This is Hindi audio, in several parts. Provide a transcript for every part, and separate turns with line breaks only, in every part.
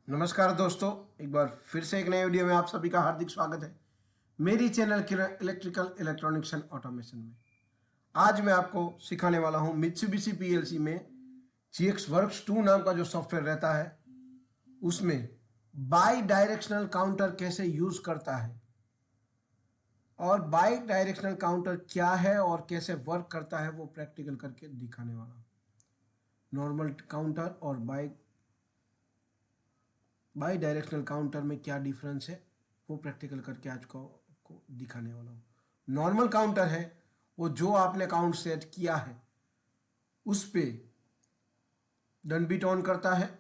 नमस्कार दोस्तों, एक बार फिर से एक नए वीडियो में आप सभी का हार्दिक स्वागत है मेरी channel electrical electronics and automation में। आज मैं आपको सिखाने वाला हूं मित्सुबिशी पीएलसी में जीएक्स वर्क्स 2 नाम का जो सॉफ्टवेयर रहता है उसमें बाई डायरेक्शनल काउंटर कैसे यूज करता है और बाई डायरेक्शनल काउंटर क्या है और कैसे वर्क करता है वो प्रैक्टिकल करके दिखाने वाला हूं। नॉर्मल काउंटर और बाई डायरेक्शनल काउंटर में क्या डिफरेंस है वो प्रैक्टिकल करके आज को दिखाने वाला हूँ। नॉर्मल काउंटर है वो जो आपने काउंट सेट किया है उस पे डन बीट ऑन करता है,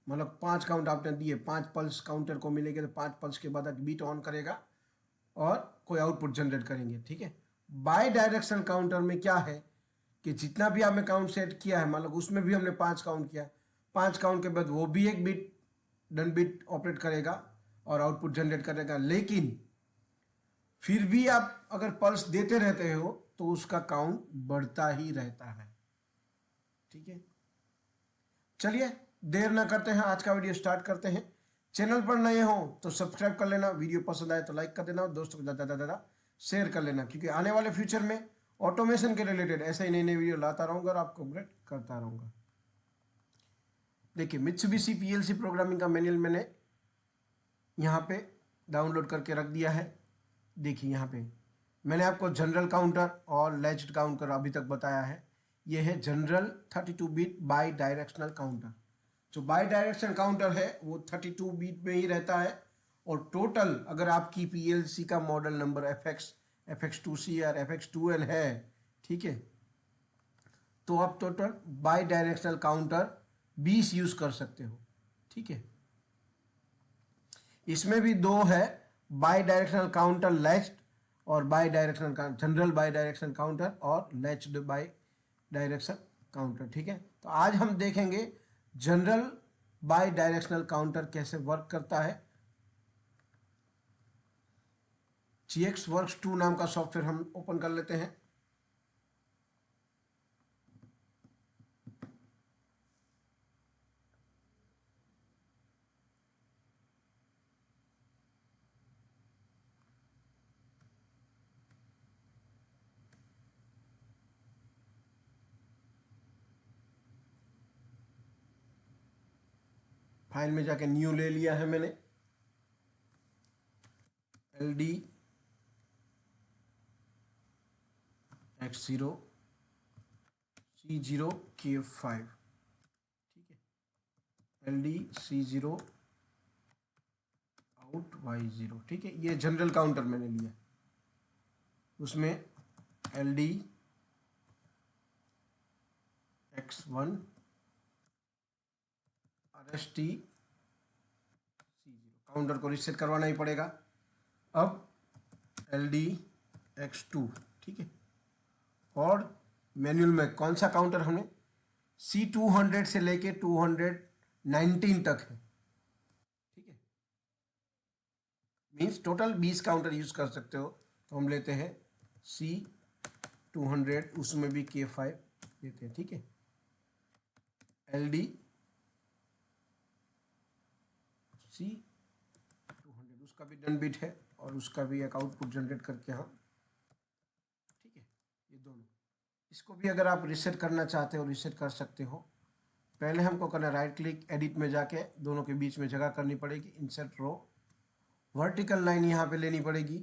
मतलब 5 काउंट आपने दिए, 5 पल्स काउंटर को मिलेंगे तो 5 पल्स के बाद बीट ऑन करेगा और कोई आउटपुट जनरेट करेंगे। ठीक है। बाई डायरेक्शनल काउंटर में क्या है कि जितना भी आपने काउंट सेट किया है, मतलब उसमें भी हमने 5 काउंट किया, 5 काउंट के बाद वो भी एक बीट डन बीट ऑपरेट करेगा और आउटपुट जनरेट करेगा, लेकिन फिर भी आप अगर पल्स देते रहते हो तो उसका काउंट बढ़ता ही रहता है। ठीक है, चलिए देर ना करते हैं, आज का वीडियो स्टार्ट करते हैं। चैनल पर नए हो तो सब्सक्राइब कर लेना, वीडियो पसंद आए तो लाइक कर देना और दोस्तों को ज़्यादा शेयर कर लेना, क्योंकि आने वाले फ्यूचर में ऑटोमेशन के रिलेटेड ऐसे ही नई नई वीडियो लाता रहूंगा और आपको अपडेट करता रहूंगा। देखिए, मित्सुबिशी पीएलसी प्रोग्रामिंग का मैनुअल मैंने यहाँ पे डाउनलोड करके रख दिया है। देखिए यहाँ पे मैंने आपको जनरल काउंटर और लैच्ड काउंटर अभी तक बताया है। ये है general 32 bit by directional counter. जो बाई डायरेक्शनल काउंटर है वो 32 बिट में ही रहता है और टोटल अगर आपकी पीएलसी का मॉडल नंबर FX2C और FX2L है, ठीक है, तो आप total by directional counter 20 use कर सकते हो। ठीक है, इसमें भी दो है, बाई डायरेक्शनल काउंटर लैच्ड और by directional general by directional counter और लैच्ड बाई डायरेक्शनल काउंटर। ठीक है, तो आज हम देखेंगे जनरल बाई डायरेक्शनल काउंटर कैसे वर्क करता है। जीएक्स वर्क्स 2 नाम का सॉफ्टवेयर हम ओपन कर लेते हैं। फाइल में जाके न्यू ले लिया है मैंने, LD X0C0K5। ठीक है, LDC0 ठीक है, ये जनरल काउंटर मैंने लिया। उसमें LDX1 RST C0 काउंटर को रिसेट करवाना ही पड़ेगा। अब LDX2, ठीक है, और मैनुअल में कौन सा काउंटर हमने C200 से लेके 219 तक है। ठीक है, मीन्स टोटल 20 काउंटर यूज कर सकते हो। तो हम लेते हैं C200, उसमें भी K5 लेते हैं। ठीक है, LDC200 उसका भी डन बिट है और उसका भी एक आउटपुट जनरेट करके हम, ठीक है, ये दोनों, इसको भी अगर आप रिसेट करना चाहते हो रिसेट कर सकते हो। पहले हमको करना राइट क्लिक, एडिट में जाके दोनों के बीच में जगह करनी पड़ेगी, इंसर्ट रो, वर्टिकल लाइन यहाँ पे लेनी पड़ेगी।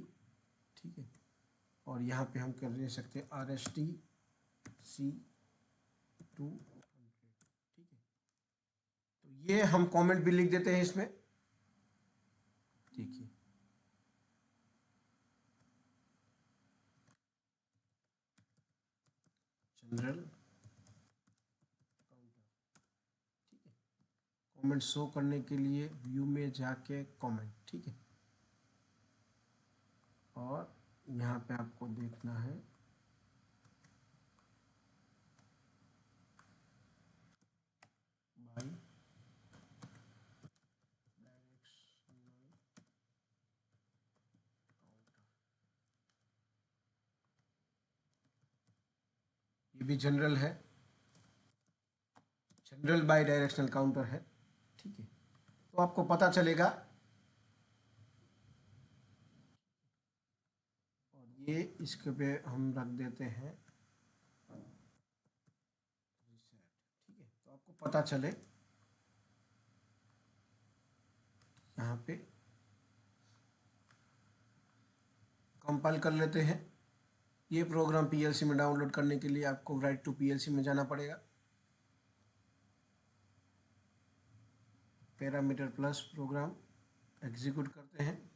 ठीक है, और यहाँ पे हम कर ले सकते हैं RST C200। ठीक है, तो ये हम कमेंट भी लिख देते हैं इसमें। देखिए, जनरल काउंटर। ठीक है, कमेंट शो करने के लिए व्यू में जाके कमेंट, ठीक है, और यहाँ पे आपको देखना है बाई डायरेक्शनल काउंटर। ये भी जनरल है, जनरल बाई डायरेक्शनल काउंटर है। ठीक है, तो आपको पता चलेगा। और ये इसके पे हम रख देते हैं reset, ठीक है, तो आपको पता चले यहाँ पे कंपाइल कर लेते हैं। ये प्रोग्राम पीएलसी में डाउनलोड करने के लिए आपको राइट टू पीएलसी में जाना पड़ेगा। पैरामीटर प्लस प्रोग्राम एग्जीक्यूट करते हैं।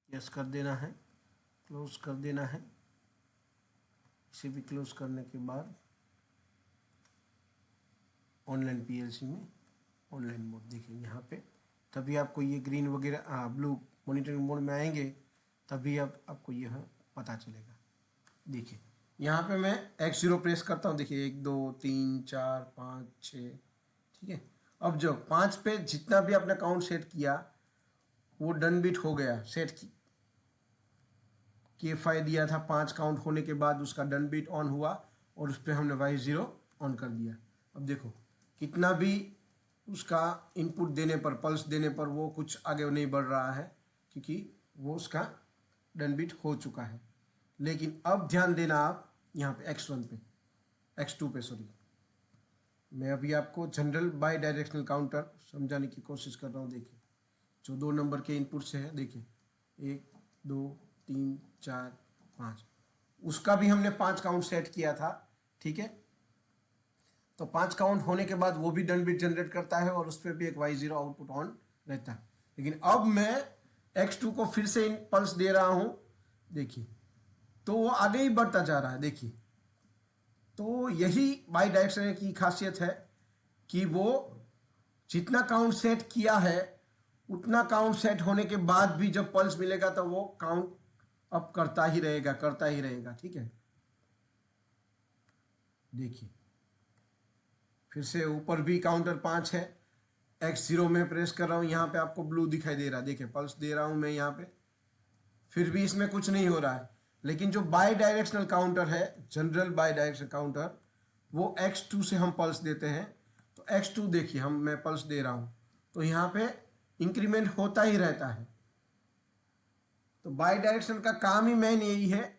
यस कर देना है, क्लोज कर देना है। इसे भी क्लोज करने के बाद ऑनलाइन पीएलसी में ऑनलाइन मोड देखिए यहाँ पे, तभी आपको ये ग्रीन वगैरह ब्लू मॉनिटरिंग मोड में आएंगे, तभी आपको यह पता चलेगा। देखिए यहाँ पे मैं X0 प्रेस करता हूँ, देखिए 1 2 3 4 5 6, ठीक है। अब जो 5 पे जितना भी आपने काउंट सेट किया वो डन बीट हो गया। सेट की K5 दिया था, 5 काउंट होने के बाद उसका डन बीट ऑन हुआ और उस पर हमने Y0 ऑन कर दिया। अब देखो कितना भी उसका इनपुट देने पर, पल्स देने पर वो कुछ आगे नहीं बढ़ रहा है, क्योंकि वो उसका डन बीट हो चुका है। लेकिन अब ध्यान देना आप यहाँ पे X1 पे, X2 पे सॉरी, मैं अभी आपको जनरल बाई डायरेक्शनल काउंटर समझाने की कोशिश कर रहा हूँ। देखिए जो 2 नंबर के इनपुट से है, देखिए 1 2 3 4 5, उसका भी हमने 5 काउंट सेट किया था, ठीक है। तो 5 काउंट होने के बाद वो भी डन बिट जनरेट करता है और उस पर भी एक Y0 आउटपुट ऑन रहता है। लेकिन अब मैं X2 को फिर से पल्स दे रहा हूँ, देखिए तो वो आगे ही बढ़ता जा रहा है। देखिए तो यही बाई डायरेक्शनल की खासियत है कि वो जितना काउंट सेट किया है उतना काउंट सेट होने के बाद भी जब पल्स मिलेगा तो वो काउंट अप करता ही रहेगा, करता ही रहेगा, ठीक है। देखिए फिर से ऊपर भी काउंटर 5 है, X0 में प्रेस कर रहा हूँ, यहाँ पे आपको ब्लू दिखाई दे रहा है। देखिए पल्स दे रहा हूँ मैं यहाँ पे, फिर भी इसमें कुछ नहीं हो रहा है। लेकिन जो बाई डायरेक्शनल काउंटर है, जनरल बाई डायरेक्शनल काउंटर, वो X2 से हम पल्स देते हैं। तो X2 देखिए मैं पल्स दे रहा हूँ तो यहाँ पे इंक्रीमेंट होता ही रहता है। तो बाई डायरेक्शनल का काम ही मेन यही है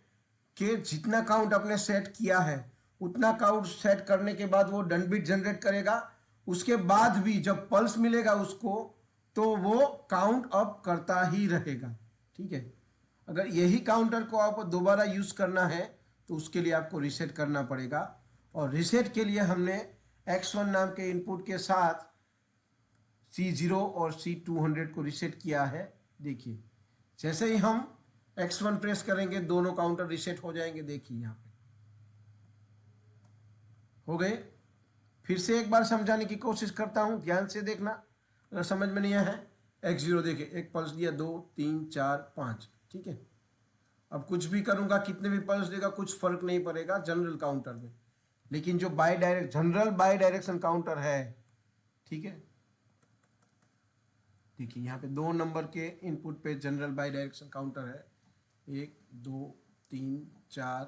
कि जितना काउंट आपने सेट किया है उतना काउंट सेट करने के बाद वो डन बिट जनरेट करेगा। उसके बाद भी जब पल्स मिलेगा उसको तो वो काउंट अप करता ही रहेगा, ठीक है। अगर यही काउंटर को आपको दोबारा यूज करना है तो उसके लिए आपको रीसेट करना पड़ेगा। और रीसेट के लिए हमने X1 नाम के इनपुट के साथ C0 और C200 को रीसेट किया है। देखिए जैसे ही हम X1 प्रेस करेंगे दोनों काउंटर रीसेट हो जाएंगे। देखिए यहाँ पे हो गए। फिर से एक बार समझाने की कोशिश करता हूँ, ध्यान से देखना अगर समझ में नहीं आया है। X0 देखिए एक पल्स दिया, 2 3 4 5, ठीक है। अब कुछ भी करूंगा, कितने भी पल्स देगा कुछ फर्क नहीं पड़ेगा जनरल काउंटर में। लेकिन जो जनरल बाई डायरेक्शन काउंटर है, ठीक है, देखिए यहाँ पे 2 नंबर के इनपुट पे जनरल बाई डायरेक्शन काउंटर है, 1 2 3 4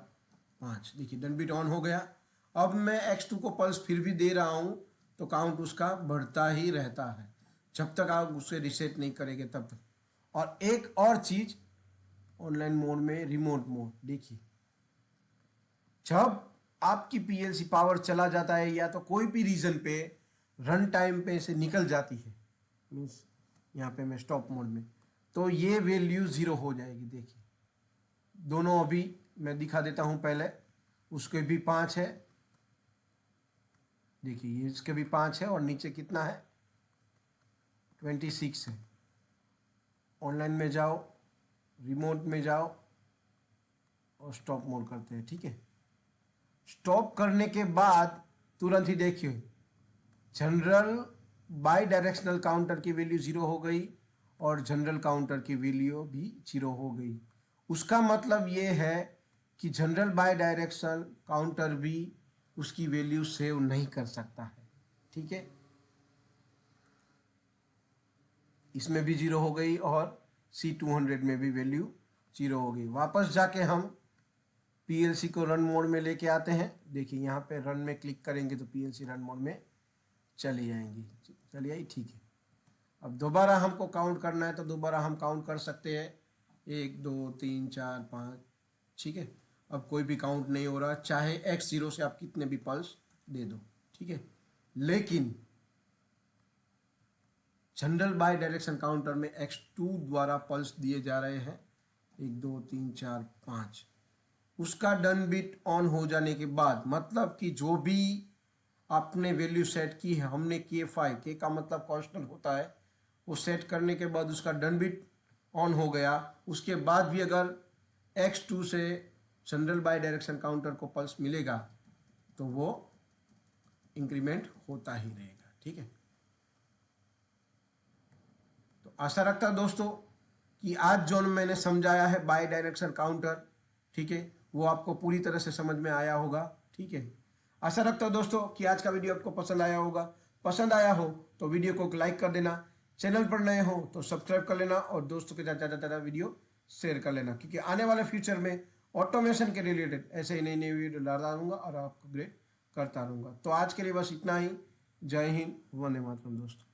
5। देखिए डन बीट ऑन हो गया। अब मैं X2 को पल्स फिर भी दे रहा हूँ तो काउंट उसका बढ़ता ही रहता है जब तक आप उसे रिसेट नहीं करेंगे तब तक। और एक और चीज ऑनलाइन मोड में रिमोट मोड, देखिए जब आपकी पीएलसी पावर चला जाता है या तो कोई भी रीजन पे रन टाइम पे से निकल जाती है, मीन्स यहाँ पे मैं स्टॉप मोड में, तो ये वैल्यू 0 हो जाएगी। देखिए दोनों अभी मैं दिखा देता हूँ पहले, उसके भी 5 है, देखिए ये इसके भी 5 है और नीचे कितना है 26 है। ऑनलाइन में जाओ, रिमोट में जाओ और स्टॉप मोड करते हैं, ठीक है। स्टॉप करने के बाद तुरंत ही देखिए जनरल बाई डायरेक्शनल काउंटर की वैल्यू 0 हो गई और जनरल काउंटर की वैल्यू भी 0 हो गई। उसका मतलब ये है कि जनरल बाई डायरेक्शनल काउंटर भी उसकी वैल्यू सेव नहीं कर सकता है, ठीक है। इसमें भी 0 हो गई और C200 में भी वैल्यू 0 हो गई। वापस जाके हम पीएलसी को रन मोड में लेके आते हैं। देखिए यहाँ पे रन में क्लिक करेंगे तो पीएलसी रन मोड में चली जाएंगी, चली आई, ठीक है। अब दोबारा हमको काउंट करना है तो दोबारा हम काउंट कर सकते हैं, 1 2 3 4 5, ठीक है। अब कोई भी काउंट नहीं हो रहा, चाहे x0 से आप कितने भी पल्स दे दो, ठीक है। लेकिन जनरल बाय डायरेक्शन काउंटर में x2 द्वारा पल्स दिए जा रहे हैं, 1 2 3 4 5। उसका डन बिट ऑन हो जाने के बाद, मतलब कि जो भी आपने वैल्यू सेट की है, हमने K5, K का मतलब कांस्टेंट होता है, वो सेट करने के बाद उसका डन बिट ऑन हो गया। उसके बाद भी अगर x2 से जनरल बाय डायरेक्शन काउंटर को पल्स मिलेगा तो वो इंक्रीमेंट होता ही रहेगा, ठीक है। तो आशा रखता हूं दोस्तों कि आज जो मैंने समझाया है बाय डायरेक्शन काउंटर, ठीक है, वो आपको पूरी तरह से समझ में आया होगा, ठीक है। आशा रखता हूं दोस्तों कि आज का वीडियो आपको पसंद आया होगा। पसंद आया हो तो वीडियो को लाइक कर देना, चैनल पर नए हो तो सब्सक्राइब कर लेना और दोस्तों के साथ ज़्यादा ज़्यादा वीडियो शेयर कर लेना, क्योंकि आने वाले फ्यूचर में ऑटोमेशन के रिलेटेड ऐसे ही नई नई वीडियो लाता रहूँगा और आपको ग्रेड करता रहूँगा। तो आज के लिए बस इतना ही। जय हिंद, वंदे मातरम दोस्तों।